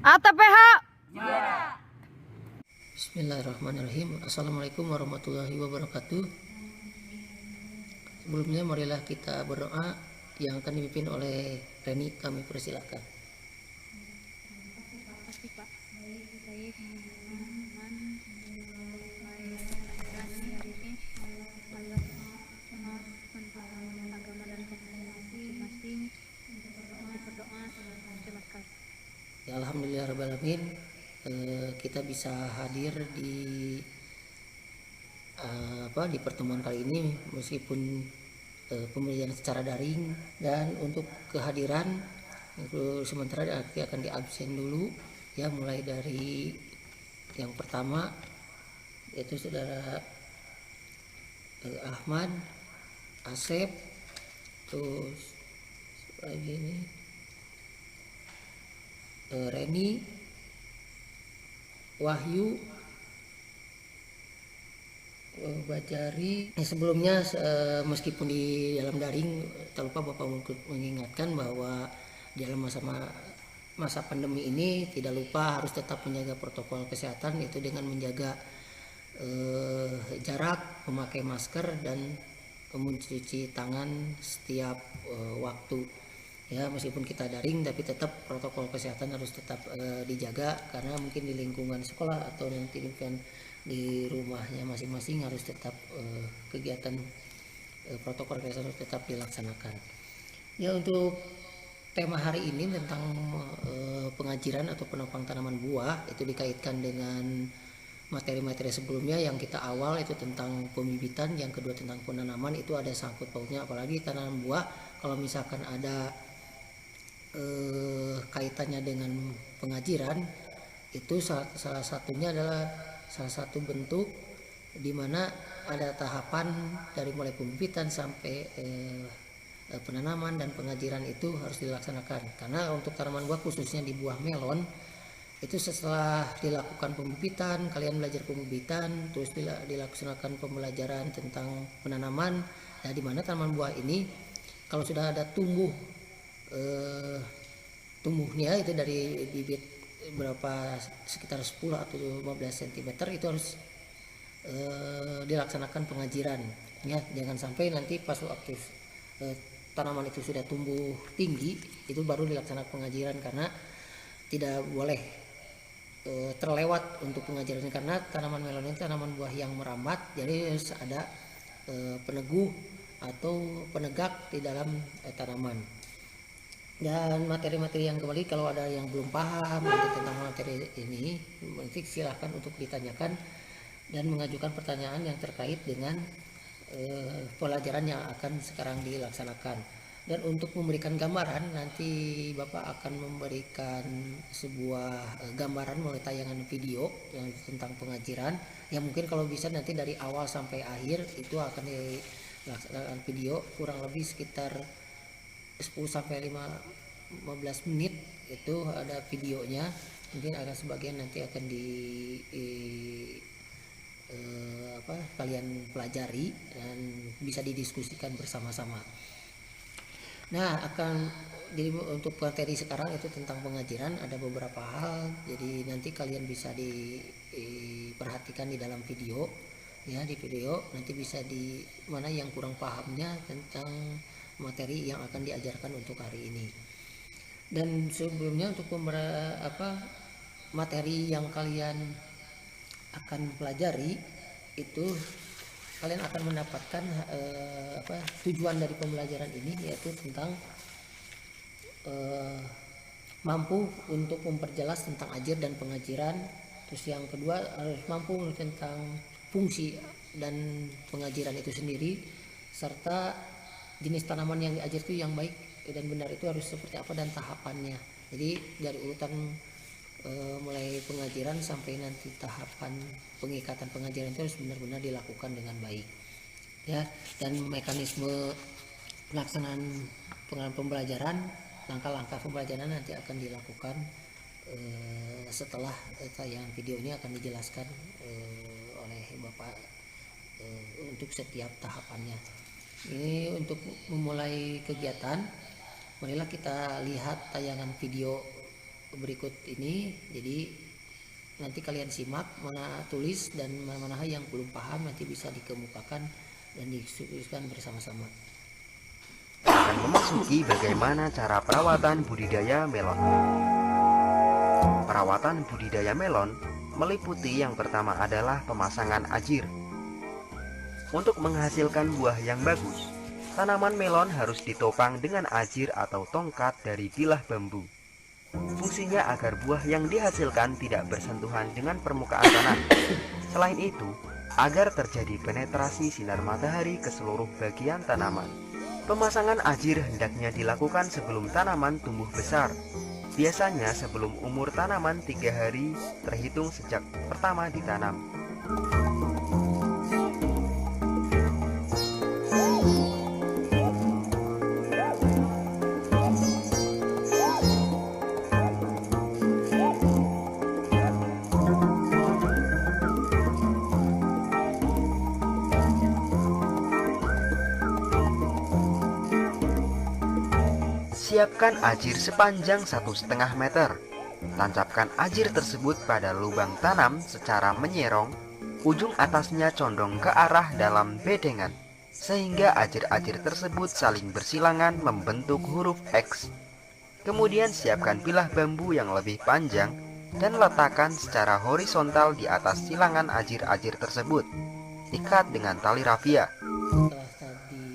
ATPH. Bismillahirrahmanirrahim. Assalamualaikum warahmatullahi wabarakatuh. Sebelumnya marilah kita berdoa yang akan dipimpin oleh Reni. Kami persilakan. Ya, alhamdulillahirrahmanirrahim. Kita bisa hadir di di pertemuan kali ini meskipun pembelajaran secara daring, dan untuk kehadiran sementara akan diabsen dulu ya, mulai dari yang pertama yaitu saudara Ahmad, Asep, terus lagi ini Reni, Wahyu, Bajari. Sebelumnya meskipun di dalam daring, tak lupa Bapak mengingatkan bahwa di dalam masa pandemi ini tidak lupa harus tetap menjaga protokol kesehatan, yaitu dengan menjaga jarak, memakai masker, dan mencuci tangan setiap waktu. Ya, meskipun kita daring tapi tetap protokol kesehatan harus tetap dijaga, karena mungkin di lingkungan sekolah atau nanti mungkin di rumahnya masing-masing harus tetap kegiatan protokol kesehatan harus tetap dilaksanakan. Ya, untuk tema hari ini tentang pengajiran atau penopang tanaman buah, itu dikaitkan dengan materi-materi sebelumnya. Yang kita awal itu tentang pembibitan, yang kedua tentang penanaman. Itu ada sangkut pautnya, apalagi tanaman buah kalau misalkan ada kaitannya dengan pengajiran, itu salah satunya adalah salah satu bentuk di mana ada tahapan dari mulai pembibitan sampai penanaman dan pengajiran itu harus dilaksanakan. Karena untuk tanaman buah khususnya di buah melon itu setelah dilakukan pembibitan, kalian belajar pembibitan, terus dilaksanakan pembelajaran tentang penanaman. Nah, di mana tanaman buah ini kalau sudah ada tumbuhnya itu dari bibit berapa, sekitar 10 atau 15 cm, itu harus dilaksanakan pengajiran ya. Jangan sampai nanti pas waktu tanaman itu sudah tumbuh tinggi itu baru dilaksanakan pengajiran, karena tidak boleh terlewat untuk pengajiran, karena tanaman melon ini tanaman buah yang merambat, jadi harus ada peneguh atau penegak di dalam tanaman. Dan materi-materi yang kembali, kalau ada yang belum paham tentang materi ini, nanti silahkan untuk ditanyakan dan mengajukan pertanyaan yang terkait dengan pelajaran yang akan sekarang dilaksanakan. Dan untuk memberikan gambaran, nanti Bapak akan memberikan sebuah gambaran melalui tayangan video yang tentang pengajiran, yang mungkin kalau bisa nanti dari awal sampai akhir itu akan dilaksanakan video, kurang lebih sekitar 10-15 menit itu ada videonya. Mungkin akan sebagian nanti akan kalian pelajari dan bisa didiskusikan bersama-sama. Nah, jadi untuk materi sekarang itu tentang pengajiran ada beberapa hal, jadi nanti kalian bisa diperhatikan di dalam video ya. Di video nanti bisa di mana yang kurang pahamnya tentang materi yang akan diajarkan untuk hari ini. Dan sebelumnya untuk materi yang kalian akan pelajari itu, kalian akan mendapatkan tujuan dari pembelajaran ini, yaitu tentang mampu untuk memperjelas tentang ajir dan pengajiran. Terus yang kedua harus mampu tentang fungsi dan pengajiran itu sendiri, serta jenis tanaman yang diajar itu yang baik dan benar itu harus seperti apa dan tahapannya. Jadi dari urutan mulai pengajiran sampai nanti tahapan pengikatan pengajiran itu harus benar-benar dilakukan dengan baik ya. Dan mekanisme pelaksanaan pembelajaran, langkah-langkah pembelajaran nanti akan dilakukan setelah tayangan video ini akan dijelaskan oleh Bapak untuk setiap tahapannya. Ini untuk memulai kegiatan, marilah kita lihat tayangan video berikut ini. Jadi nanti kalian simak, mana tulis dan mana yang belum paham nanti bisa dikemukakan dan diskusikan bersama-sama. Akan memasuki bagaimana cara perawatan budidaya melon. Perawatan budidaya melon meliputi yang pertama adalah pemasangan ajir. Untuk menghasilkan buah yang bagus, tanaman melon harus ditopang dengan ajir atau tongkat dari bilah bambu. Fungsinya agar buah yang dihasilkan tidak bersentuhan dengan permukaan tanah. Selain itu, agar terjadi penetrasi sinar matahari ke seluruh bagian tanaman. Pemasangan ajir hendaknya dilakukan sebelum tanaman tumbuh besar. Biasanya sebelum umur tanaman 3 hari terhitung sejak pertama ditanam. Siapkan ajir sepanjang 1,5 meter. Tancapkan ajir tersebut pada lubang tanam secara menyerong. Ujung atasnya condong ke arah dalam bedengan, sehingga ajir-ajir tersebut saling bersilangan membentuk huruf X. Kemudian siapkan bilah bambu yang lebih panjang dan letakkan secara horizontal di atas silangan ajir-ajir tersebut. Ikat dengan tali rafia. Setelah tadi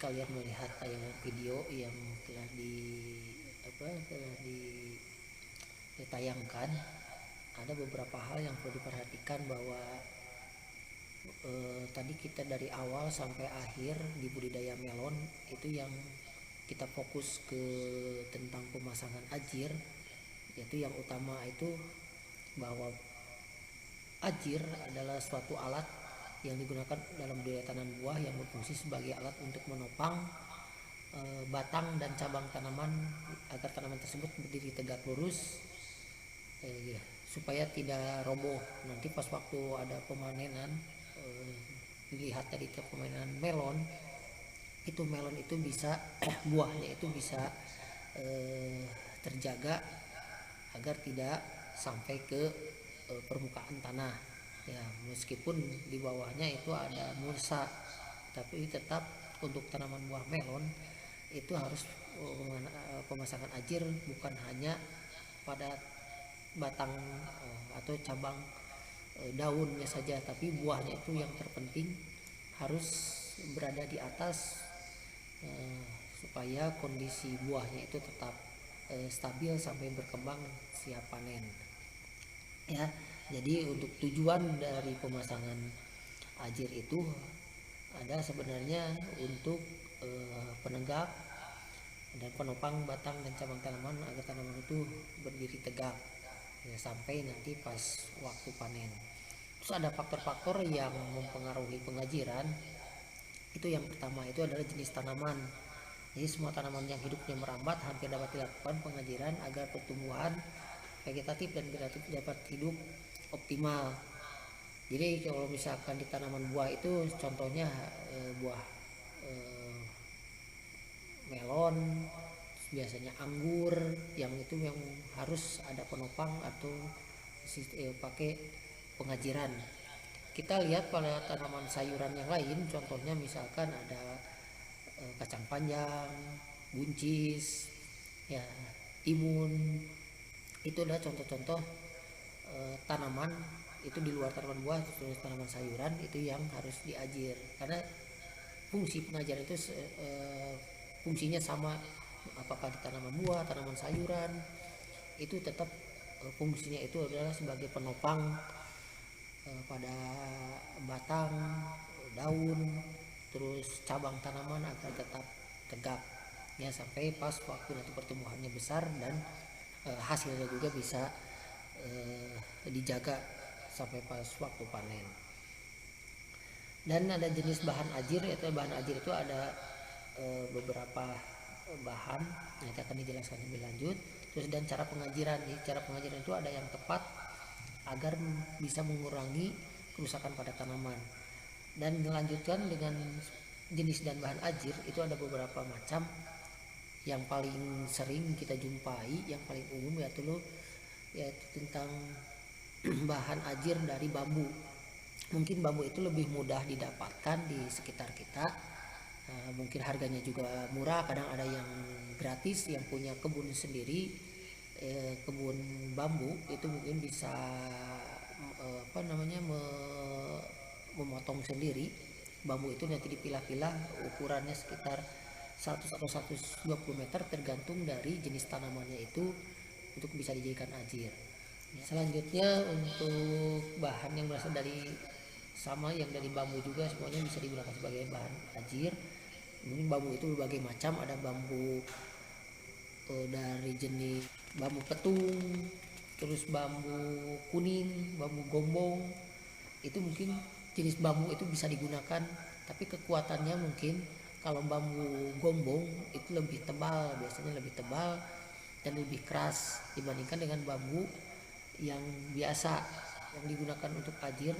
kalian melihat tayangan video yang telah ditayangkan, ada beberapa hal yang perlu diperhatikan bahwa tadi kita dari awal sampai akhir di budidaya melon itu yang kita fokus ke tentang pemasangan ajir, yaitu yang utama itu bahwa ajir adalah suatu alat yang digunakan dalam budidaya tanam buah yang berfungsi sebagai alat untuk menopang batang dan cabang tanaman agar tanaman tersebut berdiri tegak lurus, supaya tidak roboh nanti pas waktu ada pemanenan. Dilihat dari pemanenan melon itu bisa buahnya itu bisa terjaga agar tidak sampai ke permukaan tanah ya, meskipun di bawahnya itu ada mulsa, tapi tetap untuk tanaman buah melon itu harus pemasangan ajir bukan hanya pada batang atau cabang daunnya saja, tapi buahnya itu yang terpenting harus berada di atas supaya kondisi buahnya itu tetap stabil sampai berkembang siap panen ya. Jadi untuk tujuan dari pemasangan ajir itu ada sebenarnya untuk penegak dan penopang batang dan cabang tanaman agar tanaman itu berdiri tegak ya, sampai nanti pas waktu panen. Terus ada faktor-faktor yang mempengaruhi pengajiran. Itu yang pertama itu adalah jenis tanaman. Jadi semua tanaman yang hidupnya merambat hampir dapat dilakukan pengajiran agar pertumbuhan vegetatif dan generatif dapat hidup optimal. Jadi kalau misalkan di tanaman buah itu contohnya buah melon, biasanya anggur, yang itu yang harus ada penopang atau pakai pengajiran. Kita lihat pada tanaman sayuran yang lain, contohnya misalkan ada kacang panjang, buncis, ya, timun. Itu adalah contoh-contoh tanaman itu di luar tanaman buah, tanaman sayuran itu yang harus diajir karena fungsi pengajiran itu fungsinya sama, apakah di tanaman buah, tanaman sayuran itu tetap fungsinya itu adalah sebagai penopang pada batang, daun, terus cabang tanaman agar tetap tegak ya sampai pas waktu nanti pertumbuhannya besar dan hasilnya juga bisa dijaga sampai pas waktu panen. Dan ada jenis bahan ajir, yaitu bahan ajir itu ada beberapa bahan nanti akan dijelaskan lebih lanjut. Terus dan cara pengajiran, cara pengajiran itu ada yang tepat agar bisa mengurangi kerusakan pada tanaman. Dan dilanjutkan dengan jenis dan bahan ajir itu ada beberapa macam. yang paling sering kita jumpai, yang paling umum yaitu tentang bahan ajir dari bambu. Mungkin bambu itu lebih mudah didapatkan di sekitar kita. Mungkin harganya juga murah, kadang ada yang gratis, yang punya kebun sendiri, kebun bambu itu mungkin bisa memotong sendiri bambu itu, nanti dipilah-pilah, ukurannya sekitar 100 atau 120 meter tergantung dari jenis tanamannya itu untuk bisa dijadikan ajir. Selanjutnya untuk bahan yang berasal dari sama yang dari bambu juga semuanya bisa digunakan sebagai bahan ajir. Mungkin bambu itu berbagai macam, ada bambu dari jenis bambu petung, terus bambu kuning, bambu gombong. Itu mungkin jenis bambu itu bisa digunakan, tapi kekuatannya mungkin kalau bambu gombong itu lebih tebal, biasanya lebih tebal dan lebih keras dibandingkan dengan bambu yang biasa yang digunakan untuk ajir.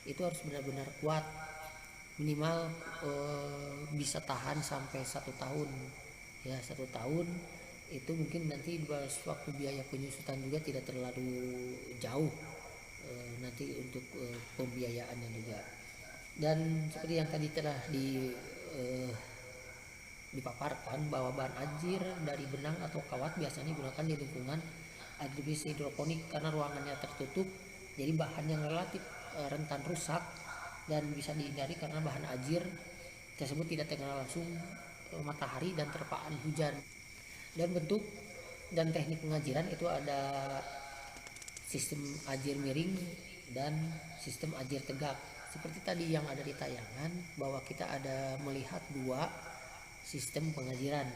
Itu harus benar-benar kuat, minimal bisa tahan sampai 1 tahun. Ya 1 tahun itu mungkin nanti waktu biaya penyusutan juga tidak terlalu jauh, nanti untuk pembiayaannya juga. Dan seperti yang tadi telah dipaparkan bahwa bahan ajir dari benang atau kawat biasanya digunakan di lingkungan agribis hidroponik karena ruangannya tertutup, jadi bahan yang relatif rentan rusak dan bisa dihindari karena bahan ajir tersebut tidak terkena langsung matahari dan terpaan hujan. Dan bentuk dan teknik pengajiran itu ada sistem ajir miring dan sistem ajir tegak. Seperti tadi yang ada di tayangan bahwa kita ada melihat 2 sistem pengajiran.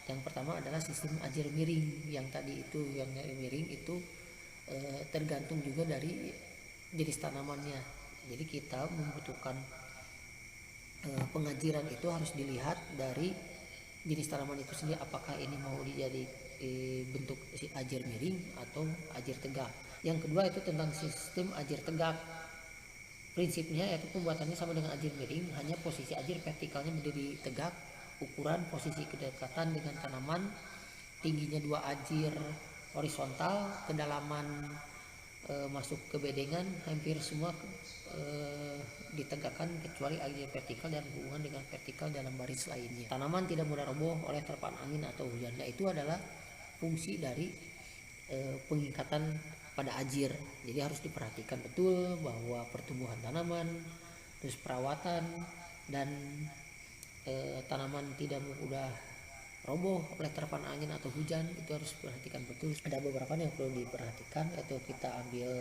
Yang pertama adalah sistem ajir miring, yang tadi itu yang miring itu tergantung juga dari jenis tanamannya. Jadi kita membutuhkan pengajiran itu harus dilihat dari jenis tanaman itu sendiri, apakah ini mau jadi bentuk ajir miring atau ajir tegak. Yang kedua itu tentang sistem ajir tegak. Prinsipnya yaitu pembuatannya sama dengan ajir miring, hanya posisi ajir vertikalnya berdiri tegak, ukuran posisi kedekatan dengan tanaman, tingginya 2 ajir horizontal, kedalaman masuk ke bedengan hampir semua ditegakkan kecuali ajir vertikal dan hubungan dengan vertikal dalam baris lainnya. Tanaman tidak mudah roboh oleh terpaan angin atau hujan. Nah, itu adalah fungsi dari pengikatan pada ajir. Jadi harus diperhatikan betul bahwa pertumbuhan tanaman, terus perawatan dan tanaman tidak mudah roboh oleh terpaan angin atau hujan, itu harus diperhatikan betul. Ada beberapa yang perlu diperhatikan, yaitu kita ambil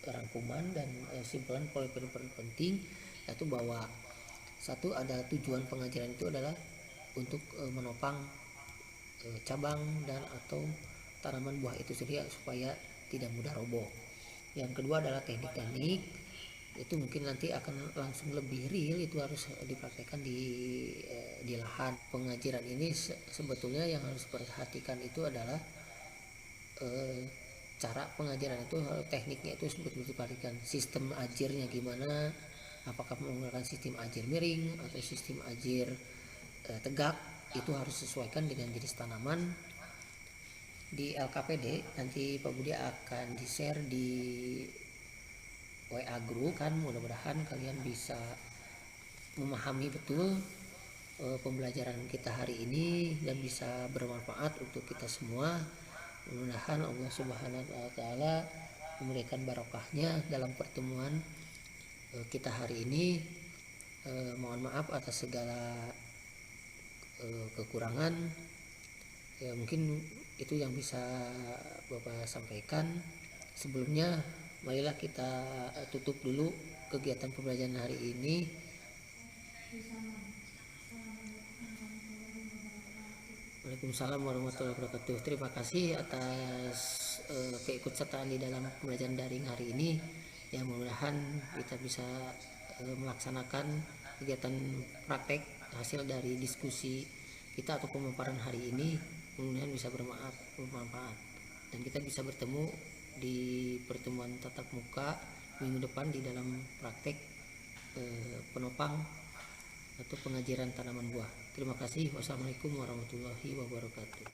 rangkuman dan simpulan poin-poin penting, yaitu bahwa satu, ada tujuan pengajaran itu adalah untuk menopang cabang dan atau tanaman buah itu sendiri supaya tidak mudah roboh. Yang kedua adalah teknik-teknik, itu mungkin nanti akan langsung lebih real, itu harus dipraktekkan di lahan. Pengajiran ini sebetulnya yang harus diperhatikan itu adalah cara pengajaran itu, tekniknya itu sebetulnya diperhatikan. Sistem ajirnya gimana, apakah menggunakan sistem ajir miring atau sistem ajir tegak, itu harus sesuaikan dengan jenis tanaman. Di LKPD nanti Pak Budi akan di-share di WA group kan, mudah-mudahan kalian bisa memahami betul pembelajaran kita hari ini dan bisa bermanfaat untuk kita semua. Mudah-mudahan Allah Subhanahu wa taala memberikan barokahnya dalam pertemuan kita hari ini. Mohon maaf atas segala kekurangan. Ya, mungkin itu yang bisa Bapak sampaikan. Sebelumnya marilah kita tutup dulu kegiatan pembelajaran hari ini. Waalaikumsalam warahmatullahi wabarakatuh. Terima kasih atas keikutsertaan di dalam pembelajaran daring hari ini. Ya, mudah-mudahan kita bisa melaksanakan kegiatan praktek hasil dari diskusi kita atau pemaparan hari ini, mudah-mudahan bisa bermanfaat dan kita bisa bertemu di pertemuan tatap muka minggu depan di dalam praktek penopang atau pengajiran tanaman buah. Terima kasih. Wassalamualaikum warahmatullahi wabarakatuh.